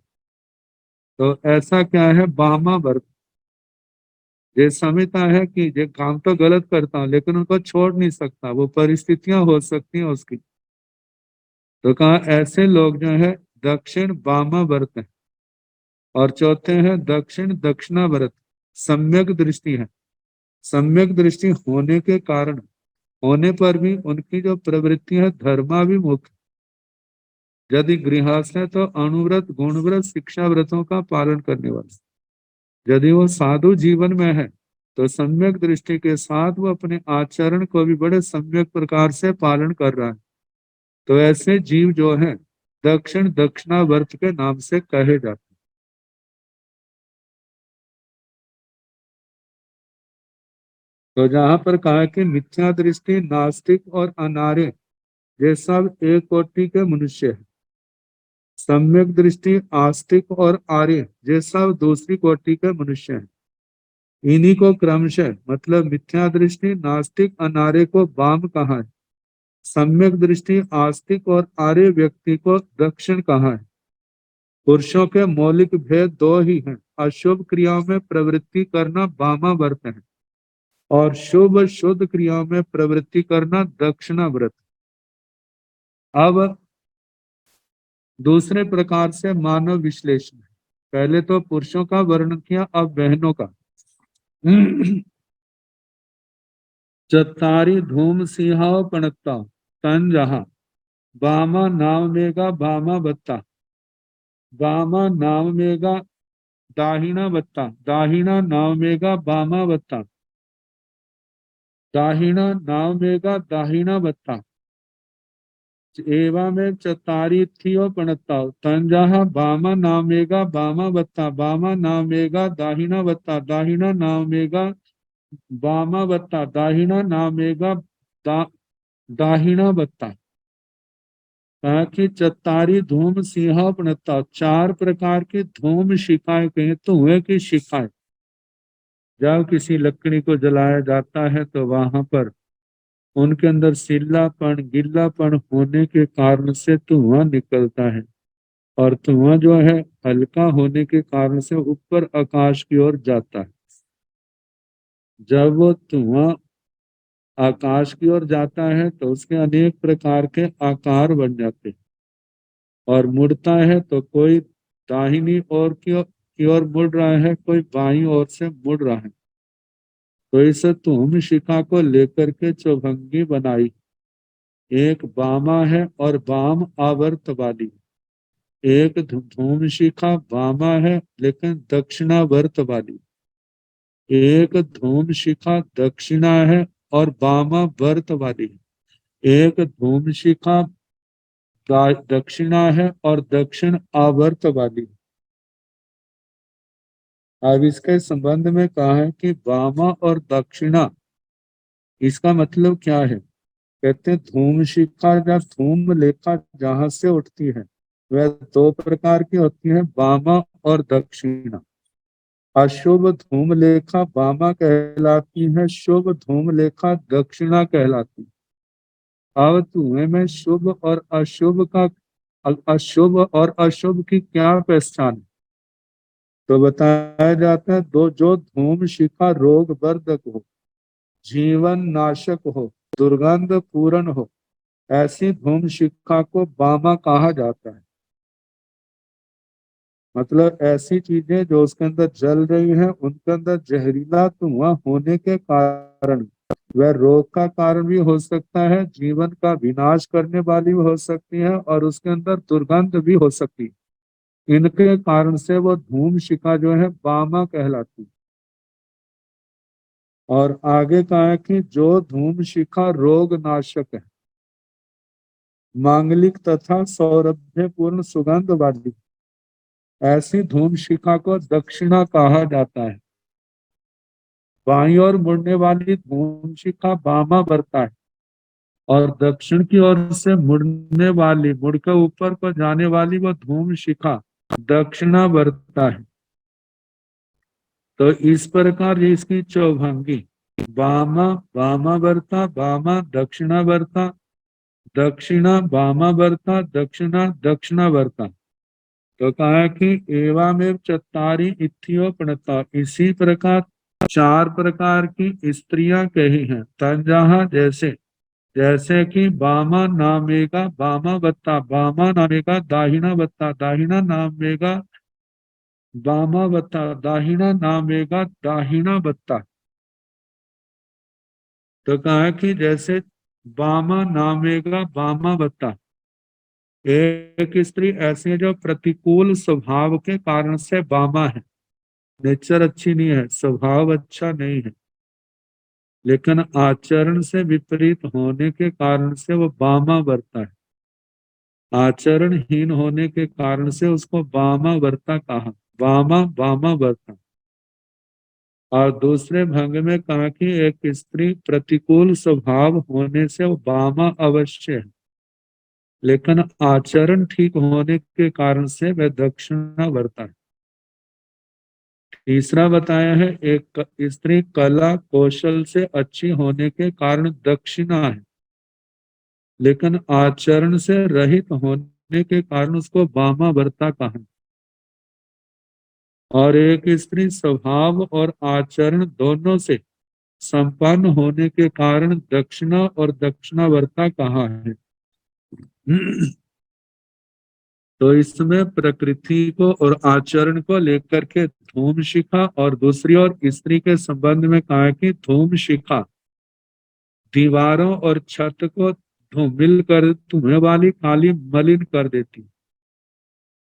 तो ऐसा क्या है? बामा वर्त। ये समझता है कि ये काम तो गलत करता हूं लेकिन उनको छोड़ नहीं सकता, वो परिस्थितियां हो सकती हैं उसकी। तो कहा ऐसे लोग जो है दक्षिण वामा वर्त है। और चौथे हैं दक्षिण दक्षिणावर्त, सम्यक दृष्टि है। सम्यक दृष्टि होने के कारण, होने पर भी उनकी जो प्रवृत्ति है धर्माभिमुख। यदि गृहस्थ है तो अणुव्रत, गुणव्रत, शिक्षा व्रतों का पालन करने वाले। यदि वो साधु जीवन में है तो सम्यक दृष्टि के साथ वो अपने आचरण को भी बड़े सम्यक प्रकार से पालन कर रहा है। तो ऐसे जीव जो है दक्षिण दक्षिणावर्त के नाम से कहे जाते हैं। तो जहां पर कहा कि मिथ्या दृष्टि नास्तिक और अनार्य ये सब एक कोटि के मनुष्य है, सम्यक दृष्टि आस्तिक और आर्य ये सब दूसरी कोटि के मनुष्य हैं। इन्हीं को क्रमशः, मतलब मिथ्या दृष्टि नास्तिक अनार्य को वाम कहा है, सम्यक दृष्टि आस्तिक और आर्य व्यक्ति को दक्षिण कहा है। पुरुषों के मौलिक भेद दो ही हैं, अशुभ क्रियाओं में प्रवृत्ति करना वामावर्त है और शुभ शुद्ध क्रियाओं में प्रवृत्ति करना दक्षिणाव्रत। अब दूसरे प्रकार से मानव विश्लेषण है। पहले तो पुरुषों का वर्णन किया, अब बहनों का। चतारी धूम सिंहाव पणकता तन जहा बामा नाम मेगा बामा बत्ता, बामा नाम मेगा दाहिना बत्ता, दाहिना नाम मेगा बामा बत्ता, दाहिना नाम मेगा दाहिना बत्ता। एवा में चतारी थियो पणता तंजहा बामा नामेगा बामा बत्ता, बामा नामेगा दाहिना बत्ता, दाहिना नामेगा बामा बत्ता, दाहिना नामेगा दा, दाहिना बत्ता। कहा कि चतारी धूम सिंहा पणता, चार प्रकार की धूम शिखाएं, कहें धुएं की शिखाएं। जब किसी लकड़ी को जलाया जाता है तो वहां पर उनके अंदर सिल्लापन, गिल्लापन होने के कारण से धुआं निकलता है, और धुआं जो है हल्का होने के कारण से ऊपर आकाश की ओर जाता है। जब वो धुआं आकाश की ओर जाता है तो उसके अनेक प्रकार के आकार बन जाते हैं, और मुड़ता है तो कोई दाहिनी ओर की ओर मुड़ रहा है, कोई बाईं ओर से मुड़ रहा है। तो इस धूम शिखा को लेकर के चौभंगी बनाई, एक वामा है और वाम आवर्त वाली, एक धूम शिखा वामा है लेकिन दक्षिणावर्त वाली, एक धूम शिखा दक्षिणा है और वामा वर्त वाली, एक धूम शिखा दक्षिणा है और दक्षिण आवर्त वाली। अब इसके संबंध में कहा है कि वामा और दक्षिणा, इसका मतलब क्या है? कहते हैं धूम शिखा या धूम लेखा जहां से उठती है वह दो प्रकार की होती है, वामा और दक्षिणा। अशुभ धूम लेखा वामा कहलाती है, शुभ धूम लेखा दक्षिणा कहलाती है। अब धुएं में शुभ और अशुभ का, अशुभ और अशुभ की क्या पहचान है? तो बताया जाता है दो, जो धूम शिखा रोग वर्धक हो, जीवन नाशक हो, दुर्गंध पूर्ण हो, ऐसी धूम शिखा को वामा कहा जाता है। मतलब ऐसी चीजें जो उसके अंदर जल रही हैं, उनके अंदर जहरीला धुआं होने के कारण वह रोग का कारण भी हो सकता है, जीवन का विनाश करने वाली भी हो सकती है और उसके अंदर दुर्गंध भी हो सकती है। इनके कारण से वो धूम शिखा जो है वामा कहलाती है। और आगे कहा है कि जो धूम शिखा रोग नाशक है, मांगलिक तथा सौरभ्यपूर्ण सुगंध वाली, ऐसी धूम शिखा को दक्षिणा कहा जाता है। बाईं ओर मुड़ने वाली धूम शिखा वामा वर्ता है और दक्षिण की ओर से मुड़ने वाली, मुड़कर ऊपर को जाने वाली वो धूम शिखा दक्षिणा वर्ता है। तो इस प्रकार ये इसकी चौभंगी, वामा वामा वर्ता, वामा दक्षिणा वर्ता, दक्षिणा वामा वर्ता, दक्षिणा दक्षिणा वर्ता। तो कहा कि एवमेव चत्तारि इत्थ्योपनता, इसी प्रकार चार प्रकार की स्त्रियां कही हैं। तंजहा जैसे, जैसे कि वामा नामेगा वामा बत्ता, वामा नामेगा दाहिना बत्ता, दाहिना नामेगा वामा बत्ता, दाहिना नामेगा दाहिना बत्ता। तो कहा कि जैसे वामा नामेगा वामा बत्ता, एक स्त्री ऐसी है जो प्रतिकूल स्वभाव के कारण से वामा है, नेचर अच्छी नहीं है, स्वभाव अच्छा नहीं है, लेकिन आचरण से विपरीत होने के कारण से वो वामा वर्ता है। आचरणहीन होने के कारण से उसको वामा वर्ता कहा, वामा वामा वर्ता। और दूसरे भंग में कहा कि एक स्त्री प्रतिकूल स्वभाव होने से वो वामा अवश्य है, लेकिन आचरण ठीक होने के कारण से वह दक्षिणा वर्ता है। तीसरा बताया है एक स्त्री कला कौशल से अच्छी होने के कारण दक्षिणा है, लेकिन आचरण से रहित होने के कारण उसको वामा वर्ता कहा। और एक स्त्री स्वभाव और आचरण दोनों से संपन्न होने के कारण दक्षिणा और दक्षिणावर्ता कहा है। तो इसमें प्रकृति को और आचरण को लेकर के धूम शिखा, और दूसरी ओर स्त्री के संबंध में कहा कि धूम शिखा दीवारों और छत को धूमिल कर, धुएं वाली काली मलिन कर देती।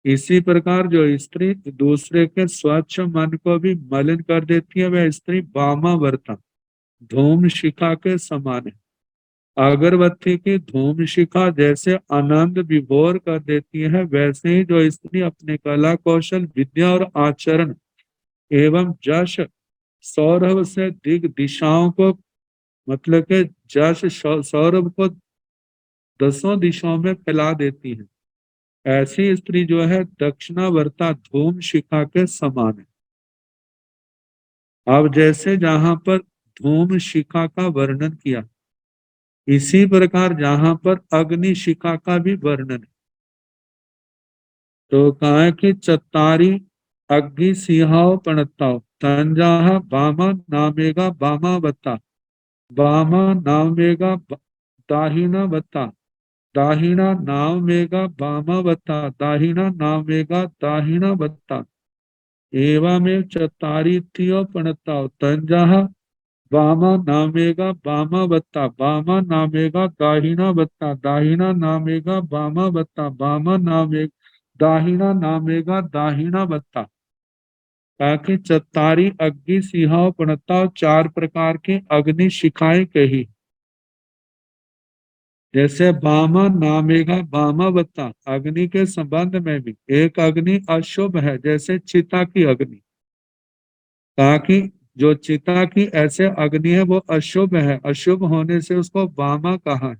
इसी प्रकार जो स्त्री दूसरे के स्वच्छ मन को भी मलिन कर देती है, वह स्त्री वामावर्ता धूम शिखा के समान है। अगरबत्ती की धूम शिखा जैसे आनंद विभोर कर देती है, वैसे ही जो स्त्री अपने कला कौशल विद्या और आचरण एवं जश सौरभ से दिग दिशाओं को, मतलब के जश सौरभ को दसों दिशाओं में फैला देती है, ऐसी स्त्री जो है दक्षिणावर्ता धूम शिखा के समान है। अब जैसे जहां पर धूम शिखा का वर्णन किया, इसी प्रकार जहां पर अग्नि शिखा का भी वर्णन है। तो कहा है कि चत्तारी अग्नि सिंहाव पणताओ तंजाहा बामा नामेगा बामा बत्ता, बामा नामेगा दाहिना बत्ता, दाहिना नामेगा बामा बत्ता, दाहिना नामेगा दाहिना बत्ता। एवमेव चत्तारि पणताओ तंजाहा वामा नामेगा वामा बत्ता, वामा नामेगा दाहिना बत्ता, दाहिना नामेगा वामा बत्ता, वामा नामे दाहिना नामेगा दाहिना बत्ता। ताकि चत्तारी अग्नि सिंहाव प्रणता, चार प्रकार की अग्नि शिखाएं कही। जैसे बामा नामेगा बामा बत्ता, अग्नि के संबंध में भी एक अग्नि अशुभ है, जैसे चिता की अग्नि। ताकि जो चिता की ऐसे अग्नि है वो अशुभ है, अशुभ होने से उसको बामा कहा है।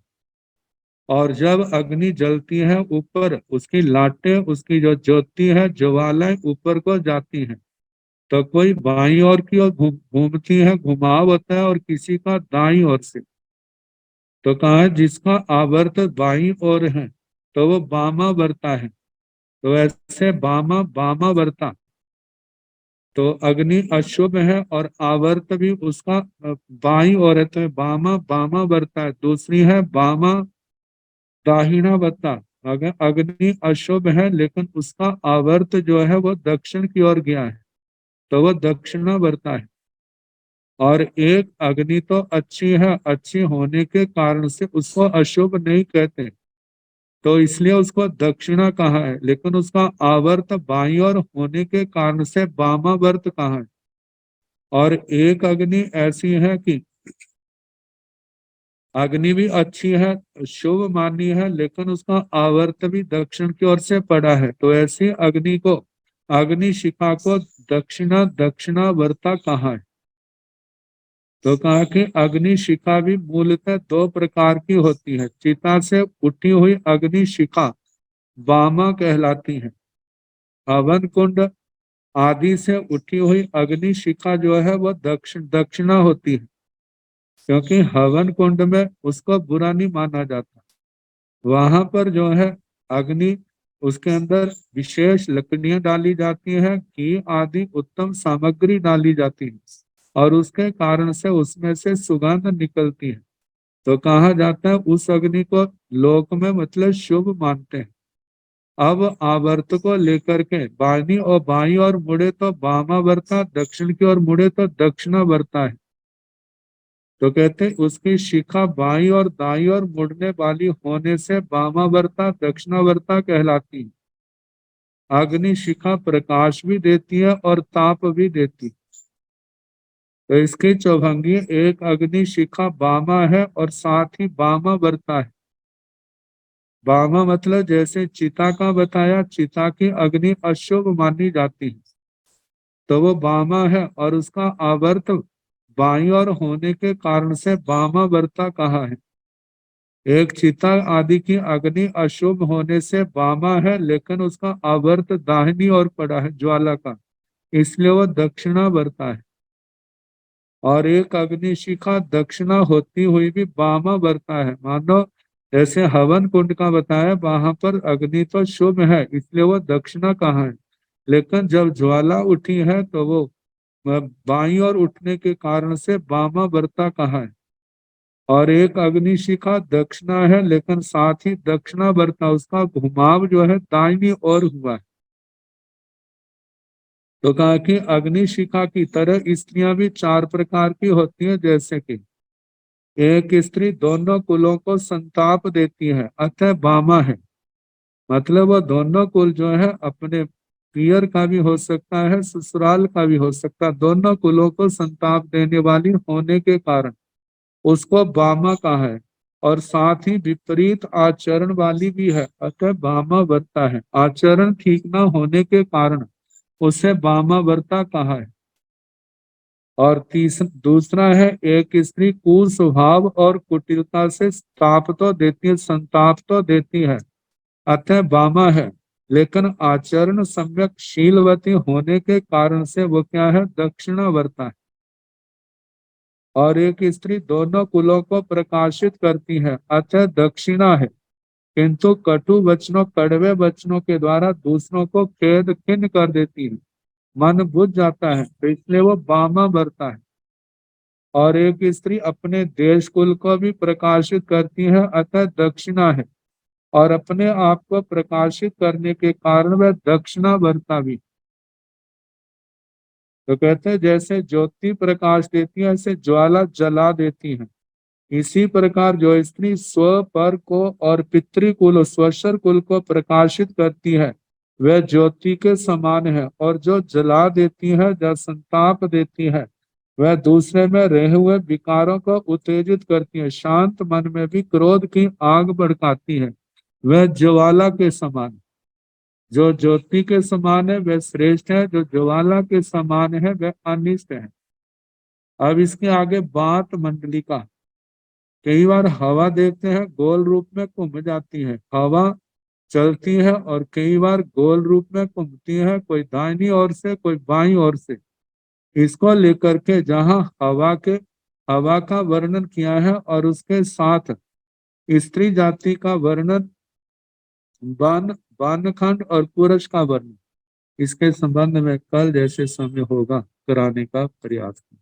और जब अग्नि जलती है ऊपर, उसकी लाटें, उसकी जो ज्योति है, ज्वालाएं ऊपर को जाती हैं, तो कोई बाईं ओर की ओर घूमती है, घुमाव होता है, और किसी का दाईं ओर से। तो कहा है जिसका आवर्त बाईं ओर है तो वो बामा वर्ता है। तो ऐसे बामा बामा वर्ता, तो अग्नि अशुभ है और आवर्त भी उसका बाईं ओर है, तो बामा बामा वर्ता है। दूसरी है बामा दाहिना वर्ता, अगर अग्नि अशुभ है लेकिन उसका आवर्त जो है वो दक्षिण की ओर गया है, तो वो दक्षिणा वर्ता है। और एक अग्नि तो अच्छी है, अच्छी होने के कारण से उसको अशुभ नहीं कहते, तो इसलिए उसको दक्षिणा कहा है, लेकिन उसका आवर्त बाईं ओर होने के कारण से वामावर्त कहा है। और एक अग्नि ऐसी है कि अग्नि भी अच्छी है, शुभ मानी है, लेकिन उसका आवर्त भी दक्षिण की ओर से पड़ा है, तो ऐसी अग्नि को, अग्नि शिखा को दक्षिणा दक्षिणावर्ता कहा है। तो कहा कि अग्नि शिखा भी मूलतः दो प्रकार की होती है। चिता से उठी हुई अग्नि शिखा वामा कहलाती है। हवन कुंड आदि से उठी हुई अग्नि शिखा जो है वह दक्षिणा होती है, क्योंकि हवन कुंड में उसको बुरा नहीं माना जाता। वहां पर जो है अग्नि, उसके अंदर विशेष लकड़ियां डाली जाती हैं, घी आदि उत्तम सामग्री डाली जाती है, और उसके कारण से उसमें से सुगंध निकलती है। तो कहा जाता है उस अग्नि को लोक में मतलब शुभ मानते हैं। अब आवर्त को लेकर के बानी और बाई और मुड़े तो बामा वर्ता, दक्षिण की ओर मुड़े तो दक्षिणा वर्ता है। तो कहते हैं उसकी शिखा बाई और दाई और मुड़ने वाली होने से बामा वर्ता दक्षिणा वर्ता कहलाती है। अग्नि शिखा प्रकाश भी देती है और ताप भी देती है। तो इसकी चौभंगी एक अग्नि शिखा बामा है और साथ ही बामा वर्ता है। बामा मतलब जैसे चिता का बताया, चिता की अग्नि अशुभ मानी जाती है, तो वो बामा है, और उसका आवर्त बाईं ओर होने के कारण से बामा वर्ता कहा है। एक चिता आदि की अग्नि अशुभ होने से बामा है, लेकिन उसका आवर्त दाहिनी ओर पड़ा है ज्वाला का, इसलिए वो दक्षिणा वर्ता है। और एक अग्निशिखा दक्षिणा होती हुई भी बामा वर्ता है। मानो जैसे हवन कुंड का बताया, वहां पर अग्नि तो शुभ है इसलिए वो दक्षिणा कहा है, लेकिन जब ज्वाला उठी है तो वो बाईं ओर उठने के कारण से बामा वर्ता कहा है। और एक अग्निशिखा दक्षिणा है, लेकिन साथ ही दक्षिणा वर्ता, उसका घुमाव जो है दाहिनी ओर हुआ है। तो कहा कि अग्निशिखा की तरह स्त्रियां भी चार प्रकार की होती है, जैसे कि एक स्त्री दोनों कुलों को संताप देती है, अतः बामा है। मतलब वो दोनों कुल जो है अपने पियर का भी हो सकता है, ससुराल का भी हो सकता है, दोनों कुलों को संताप देने वाली होने के कारण उसको बामा कहा है। और साथ ही विपरीत आचरण वाली भी है, अतः बामा वर्ता है। आचरण ठीक ना होने के कारण उसे बामा वर्ता कहा है। और दूसरा है एक स्त्री कुस्वभाव और कुटिलता से ताप तो देती है, संताप तो देती है, अतः बामा है, लेकिन आचरण सम्यक शीलवती होने के कारण से वो क्या है, दक्षिणावर्ता है। और एक स्त्री दोनों कुलों को प्रकाशित करती है, अतः दक्षिणा है, किंतु कटु वचनों कड़वे वचनों के द्वारा दूसरों को खेद खिन्न कर देती है, मन बुझ जाता है, तो इसलिए वो बामा वर्ता है। और एक स्त्री अपने देश कुल को भी प्रकाशित करती है, अतः दक्षिणा है, और अपने आप को प्रकाशित करने के कारण वह दक्षिणा वर्ता भी। तो कहते हैं जैसे ज्योति प्रकाश देती है ऐसे ज्वाला जला देती है। इसी प्रकार जो स्त्री स्व पर को और पितृकुल स्वशर कुल को प्रकाशित करती है वह ज्योति के समान है, और जो जला देती है, जो संताप देती है, वह दूसरे में रहे हुए विकारों को उत्तेजित करती है। शांत मन में भी क्रोध की आग भड़काती है, वह ज्वाला के समान है। जो ज्योति के समान है वह श्रेष्ठ है, जो ज्वाला के समान है वह अनिष्ट है। अब इसके आगे बात मंडली का। कई बार हवा देखते हैं गोल रूप में घूम जाती है, हवा चलती है और कई बार गोल रूप में घूमती है, कोई दाहिनी ओर से कोई बाईं ओर से। इसको लेकर के जहां हवा का वर्णन किया है और उसके साथ स्त्री जाति का वर्णन, बानखंड और पुरुष का वर्णन, इसके संबंध में कल जैसे समय होगा कराने का प्रयास करें।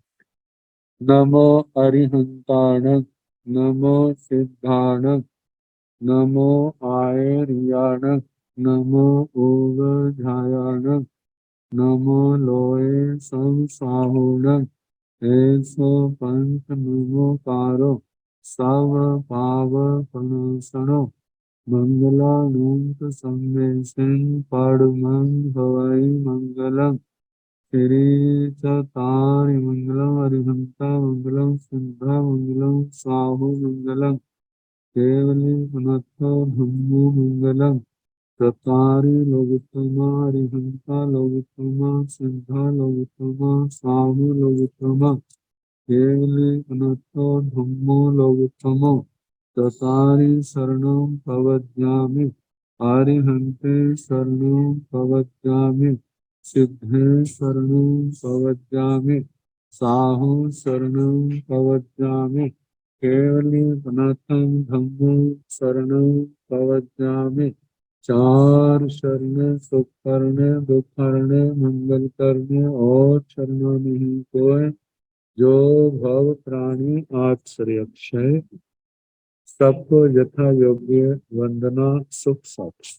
नमो अरिहंताण, नमो सिद्धाण, नमो आयर्याण, नमो ओगझायाण, नमो लोए संसाहुण, ऐसो पंथ नमोकारो सव पाव पणसणो, मंगलानंत संदेशन पड़मं भवई मंगलम, श्री चतारि मंगलम, अरिहंता मंगलम, सिद्धा मंगलम, साहु मंगलम, केवली पुनत्तो धम्मो मंगलम, चतारि लोकोत्तमा, अरिहंता लोकोत्तमा, सिद्धा लोकोत्तमा, साहु लोकोत्तमा, केवली पुनत्तो धम्मो लोकोत्तमो, चतारि शरणं प्रवज्ञामि, अरिहन्ते शरणं प्रवज्ञामि, सिद्धे शरणं प्रवज्ञामि, साहु शरणं प्रवज्ञामि, केवली पुनत्तं धम्मो शरणं प्रवज्ञामि। चार शरण सुख करने, दुख करने, मंगल करने और शरणों नहीं कोय, जो भव प्राणी आश्रय अक्षय। सबको यथा योग्य वंदना, सुख साक्ष।